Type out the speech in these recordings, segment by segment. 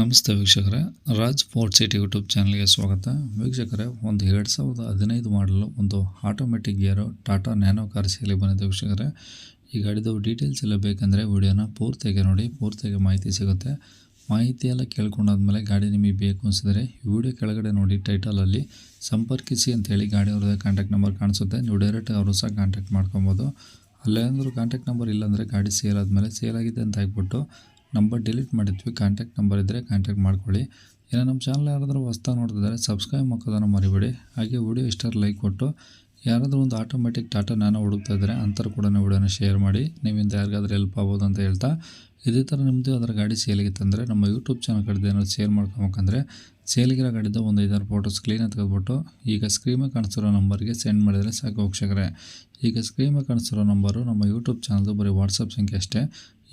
ನಮಸ್ತೆ ವೀಕ್ಷಕರೇ, Raj fort city YouTube ಚಾನಲ್ಗೆ ಸ್ವಾಗತ. ವೀಕ್ಷಕರೇ, ಒಂದು 2015 ಮಾಡಲು ಒಂದು ಆಟೋಮೆಟಿಕ್ ಗೇರು ಟಾಟಾ ನ್ಯಾನೋ ಕಾರ್ ಸೇಲಿ ಬಂದಿದೆ. ವೀಕ್ಷಕರೇ, ಈ ಗಾಡಿದು ಡೀಟೇಲ್ಸ್ ಎಲ್ಲ ಬೇಕಂದರೆ ವಿಡಿಯೋನ ಪೂರ್ತಿಯಾಗಿ ನೋಡಿ, ಪೂರ್ತಿಯಾಗಿ ಮಾಹಿತಿ ಸಿಗುತ್ತೆ. ಮಾಹಿತಿ ಎಲ್ಲ ಕೇಳ್ಕೊಂಡಾದ್ಮೇಲೆ ಗಾಡಿ ನಿಮಗೆ ಬೇಕು ಅನಿಸಿದರೆ ಈ ವಿಡಿಯೋ ಕೆಳಗಡೆ ನೋಡಿ, ಟೈಟಲಲ್ಲಿ ಸಂಪರ್ಕಿಸಿ ಅಂತೇಳಿ ಗಾಡಿ ಅವ್ರದ್ದು ಕಾಂಟ್ಯಾಕ್ಟ್ ನಂಬರ್ ಕಾಣಿಸುತ್ತೆ. ನೀವು ಡೈರೆಕ್ಟ್ ಅವರು ಸಹ ಕಾಂಟ್ಯಾಕ್ಟ್ ಮಾಡ್ಕೊಬೋದು. ಅಲ್ಲೇನಾದರೂ ಕಾಂಟ್ಯಾಕ್ಟ್ ನಂಬರ್ ಇಲ್ಲಾಂದರೆ ಗಾಡಿ ಸೇಲ್ ಆದಮೇಲೆ ಸೇಲ್ ಆಗಿದೆ ಅಂತ ಹಾಕ್ಬಿಟ್ಟು ನಂಬರ್ ಡಿಲೀಟ್ ಮಾಡಿದ್ವಿ, ಕಾಂಟ್ಯಾಕ್ಟ್ ನಂಬರ್ ಇದ್ದರೆ ಕಾಂಟ್ಯಾಕ್ಟ್ ಮಾಡ್ಕೊಳ್ಳಿ. ಇನ್ನು ನಮ್ಮ ಚಾನಲ್ ಯಾರಾದರೂ ಹೊಸ್ದಾಗಿ ನೋಡ್ತಿದ್ದಾರೆ ಸಬ್ಸ್ಕ್ರೈಬ್ ಮಾಡೋದನ್ನು ಮರಿಬೇಡಿ. ಹಾಗೆ ವಿಡಿಯೋ ಇಷ್ಟ ಲೈಕ್ ಕೊಟ್ಟು ಯಾರಾದರೂ ಒಂದು ಆಟೋಮೆಟಿಕ್ ಟಾಟಾ ನ್ಯಾನೋ ಹುಡುಕ್ತಾ ಇದ್ದರೆ ಅಂಥವ್ರು ಕೂಡ ವಿಡಿಯೋನ ಶೇರ್ ಮಾಡಿ, ನೀವಿಂದ ಯಾರಿಗಾದ್ರೂ ಹೆಲ್ಪ್ ಆಗ್ಬೋದು ಅಂತ ಹೇಳ್ತಾ, ಇದೇ ಥರ ನಿಮ್ಮದು ಅದರ ಗಾಡಿ ಸೇಲಿಗಿತ್ತಂದರೆ ನಮ್ಮ ಯೂಟ್ಯೂಬ್ ಚಾನಲ್ ಕಡೆದು ಏನಾದ್ರು ಸೇಲ್ ಮಾಡ್ಕೊಬೇಕಂದ್ರೆ ಸೇಲಿಗಿರೋ ಗಾಡಿದ್ದು ಒಂದು 5-6 ಫೋಟೋಸ್ ಕ್ಲೀನಾಗಿ ತೆಗೆದುಬಿಟ್ಟು ಈಗ ಸ್ಕ್ರೀನ್ ಕಾಣಿಸ್ತಿರೋ ನಂಬರ್ಗೆ ಸೆಂಡ್ ಮಾಡಿದರೆ ಸಾಕು ವೀಕ್ಷಕರೇ. ಈಗ ಸ್ಕ್ರೀನ್ ಕಾಣಿಸ್ತಿರೋ ನಂಬರು ನಮ್ಮ ಯೂಟ್ಯೂಬ್ ಚಾನಲ್ದು ಬರೀ ವಾಟ್ಸಪ್ ಸಂಖ್ಯೆ ಅಷ್ಟೇ.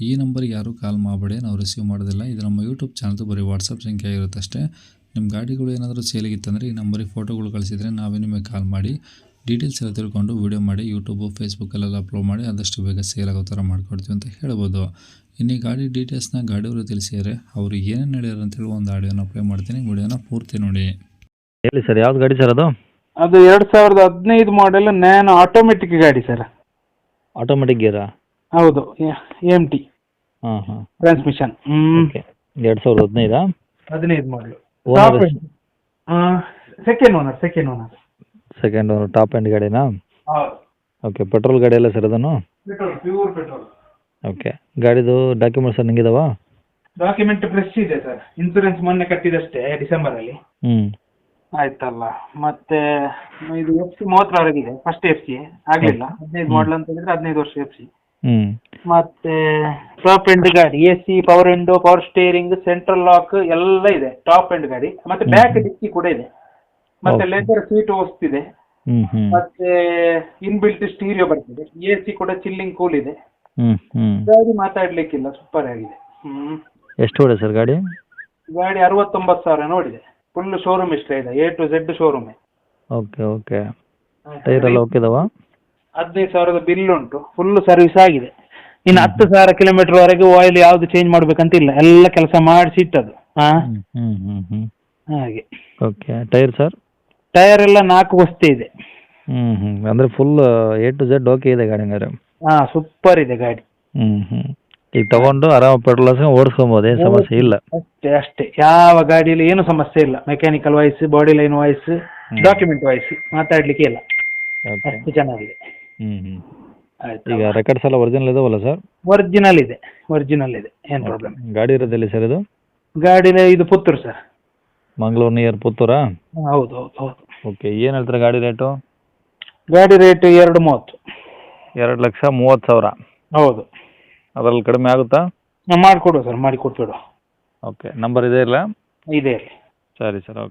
ಈ ನಂಬರ್ಗೆ ಯಾರೂ ಕಾಲ್ ಮಾಡಬೇಡಿ, ನಾವು ರಿಸೀವ್ ಮಾಡೋದಿಲ್ಲ. ಇದು ನಮ್ಮ ಯೂಟ್ಯೂಬ್ ಚಾನಲ್ದು ಬರೀ ವಾಟ್ಸಪ್ ಸಂಖ್ಯೆ ಇರುತ್ತೆ ಅಷ್ಟೇ. ನಿಮ್ಮ ಗಾಡಿಗಳು ಏನಾದರೂ ಸೇಲಿಗಿತ್ತಂದರೆ ಈ ನಂಬರಿಗೆ ಫೋಟೋಗಳು ಕಳಿಸಿದರೆ ನಾವೇ ನಿಮಗೆ ಕಾಲ್ ಮಾಡಿ ಡೀಟೇಲ್ಸ್ ಎಲ್ಲ ತಿಳ್ಕೊಂಡು ವೀಡಿಯೋ ಮಾಡಿ ಯೂಟ್ಯೂಬು ಫೇಸ್ಬುಕ್ಕಲ್ಲೆಲ್ಲ ಅಪ್ಲೋಡ್ ಮಾಡಿ ಆದಷ್ಟು ಬೇಗ ಸೇಲ್ ಆಗೋ ಥರ ಮಾಡ್ಕೊಡ್ತೀವಿ ಅಂತ ಹೇಳ್ಬೋದು. ಇನ್ನು ಈ ಗಾಡಿ ಡೀಟೇಲ್ಸ್ನ ಗಾಡಿಯವರು ತಿಳಿಸಿದರೆ ಅವರು ಏನೇನು ಹೇಳ್ಯಾರ ಅಂತೇಳಿ ಒಂದು ಆಡಿಯೋನ ಪ್ಲೇ ಮಾಡ್ತೀನಿ, ವಿಡಿಯೋನ ಪೂರ್ತಿ ನೋಡಿ. ಹೇಳಿ ಸರ್, ಯಾವ್ದು ಗಾಡಿ ಸರ್ ಅದು? ಅದು 2015 ಮಾಡೆಲ್ ನ್ಯಾನೋ ಆಟೋಮೆಟಿಕ್ ಗಾಡಿ ಸರ್. ಆಟೋಮೆಟಿಕ್ ಗೇರಾ? ಹೌದು, MT ಹಾಂ ಹಾಂ, transmission. Okay. 2015 15 model. Owner? Second owner. Second owner, top end ಗಾಡಿನಾ? ಹೌದು, ಓಕೆ. ಪೆಟ್ರೋಲ್ ಗಾಡಿ ಎಲ್ಲ ಸರ್ ಅದನ್ನು? Petrol, pure petrol. ಓಕೆ. ಗಾಡಿದು ಡಾಕ್ಯುಮೆಂಟ್ಸ್ ನಿಂಗಿದಾವ? ಡಾಕ್ಯುಮೆಂಟ್ ಫ್ರೆಶ್ ಇದೆ ಸರ್. ಇನ್ಸೂರೆನ್ಸ್ ಮೊನ್ನೆ ಕಟ್ಟಿದಷ್ಟೇ ಡಿಸೆಂಬರಲ್ಲಿ. ಆಯ್ತಲ್ಲ. ಮತ್ತೆ ಇದು FC 36 ಫಸ್ಟ್ FC ಆಗಲಿಲ್ಲ. 15 ಮಾಡೆಲ್ ಅಂತ ಹೇಳಿದ್ರೆ 15 ವರ್ಷ FC. ಮತ್ತೆ ಟಾಪ್ ಎಂಡ್ ಗಾಡಿ, AC, power window, power steering, central lock ಎಲ್ಲ ಇದೆ. ಟಾಪ್ ಎಂಡ್ ಗಾಡಿ. ಮತ್ತೆ ಬ್ಯಾಕ್ ಡಿಕ್ಕಿ ಕೂಡ ಇದೆ. ಮತ್ತೆ ಲೆದರ್ ಸೀಟ್ ಓಸ್ತಿದೆ. ಮತ್ತೆ ಇನ್ಬಿಲ್ಟ್ ಸ್ಟೀರಿಯೋ ಬರ್ತದೆ. AC ಕೂಡ ಚಿಲ್ಲಿಂಗ್ ಕೂಲ್ ಇದೆ. ಗಾಡಿ ಮಾತಾಡ್ಲಿಕ್ಕಿಲ್ಲ, ಸೂಪರ್ ಆಗಿದೆ. ಎಷ್ಟು ಓಡಿದೆ ಸರ್ ಗಾಡಿ? ಗಾಡಿ 69,000 ನೋಡಿದೆ. ಫುಲ್ ಶೋರೂಮ್ ಇಷ್ಟ ಇದೆ, A to Z showroom. Okay okay. Tyre ಎಲ್ಲ ಓಕೆ ಇದಾವ? 15,000 ಬಿಲ್ ಉಂಟು. ಫುಲ್ ಸರ್ವಿಸ್ ಆಗಿದೆ. ಇನ್ನು 10,000 ಕಿಲೋಮೀಟರ್ ವರೆಗೆ ಆಯಿಲ್ ಯಾವ್ದು ಚೇಂಜ್ ಮಾಡ್ಬೇಕಂತಿಲ್ಲ, ಎಲ್ಲ ಕೆಲಸ ಮಾಡಿಸಿ ಇಟ್ಟದು. ಹಾಗೆ. ಓಕೆ. Tyre sir? ಟೈರ್ ಎಲ್ಲ 4 ಹೊಸ್ತಿ ಇದೆ. ಅಂದರೆ full A to Z okay ಇದೆ ಗಾಡಿ ಹಂಗಾರೆ? ಸೂಪರ್ ಇದೆ ಗಾಡಿ. ಈಗ ತಗೊಂಡು ಆರಾಮ ಪೆಟ್ರೋಲ್ ಓಡಿಸ್ಕೊಬೋದು, ಏನು ಸಮಸ್ಯೆ ಇಲ್ಲ? ಅಷ್ಟೇ ಯಾವ ಗಾಡಿಯಲ್ಲಿ ಏನು ಸಮಸ್ಯೆ ಇಲ್ಲ. Mechanical voice, body line voice, document voice ಮಾತಾಡ್ಲಿಕ್ಕೆ ಇಲ್ಲ. ಅಷ್ಟು ಚೆನ್ನಾಗಿದೆ. ಈಗ ರೆಕಾರ್ಡ್ಸ್ ಎಲ್ಲ ಒರಿಜಿನಲ್ ಇದಾವಲ್ಲ ಸರ್? ಒರಿಜಿನಲ್ ಇದೆ, ಏನು ಪ್ರಾಬ್ಲಮ್. ಗಾಡಿ ಇರೋದಿಲ್ಲ ಸರ್ ಇದು? ಗಾಡಿ ಇದು ಪುತ್ತೂರು ಸರ್. ಮಂಗಳೂರು ನಿಯರ್ ಪುತ್ತೂರಾ? ಹೌದು. ಓಕೆ. ಏನು ಹೇಳ್ತಾರೆ ಗಾಡಿ ರೇಟು? ಗಾಡಿ ರೇಟ್ 230. 2,30,000? ಹೌದು. ಅದರಲ್ಲಿ ಕಡಿಮೆ ಆಗುತ್ತಾ? ಮಾಡಿಕೊಡುವ ಸರ್, ಮಾಡಿಕೊಟ್ಬಿಡುವ. ಓಕೆ. ನಂಬರ್ ಇದೆ ಇಲ್ಲ? ಇದೆ. ಸರಿ ಸರ್, ಓಕೆ.